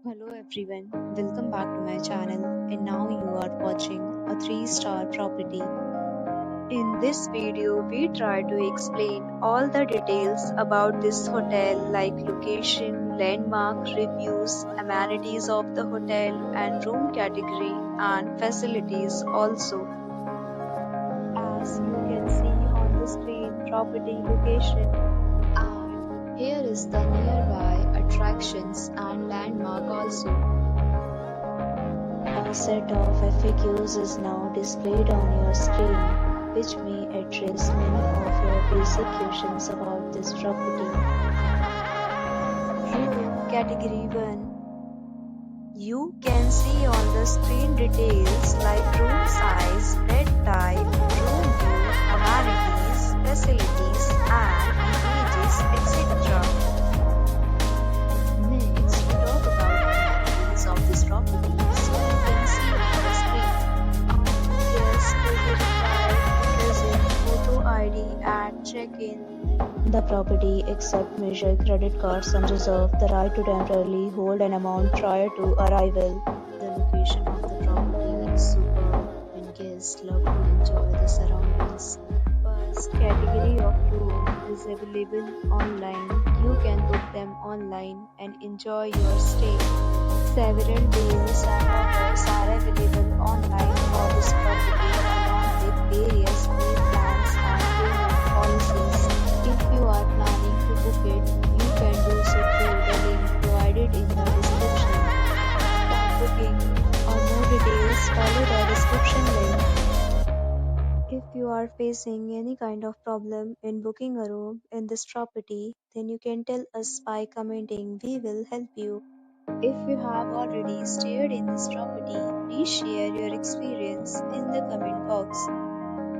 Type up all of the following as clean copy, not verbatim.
Hello everyone, welcome back to my channel and now you are watching a 3-star property. In this video, we try to explain all the details about this hotel like location, landmark, reviews, amenities of the hotel and room category and facilities also. As you can see on the screen, property location. And here is the nearby attractions and landmark also. A set of FAQs is now displayed on your screen, which may address many of your basic questions about this property. Room Category 1. You can see on the screen details like room size, bed type, room view, amenities, facilities, and images, etc. Next, we talk about the details of this property. So you can see on the screen. Guests will be required to present photo ID at check-in. The property accepts major credit cards and reserves the right to temporarily hold an amount prior to arrival. The location of the property is superb and guests love to enjoy the surroundings. First category of room is available online. You can book them online and enjoy your stay. Several deals and offers are available online for this property along with various pay plans and payment policies. If you are planning to book it, you can do so through the link provided in the description. For booking or more details, follow the description link. If you are facing any kind of problem in booking a room in this property, then you can tell us by commenting. We will help you. If you have already stayed in this property, please share your experience in the comment box.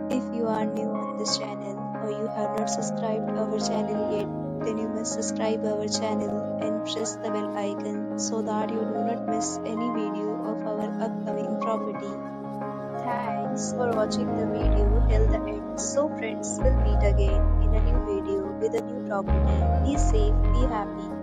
If you are new on this channel or you have not subscribed our channel yet, then you must subscribe our channel and press the bell icon so that you do not miss any video of our upcoming property. Thanks for watching the video till the end. So friends, will meet again in a new video with a new property. Be safe, be happy.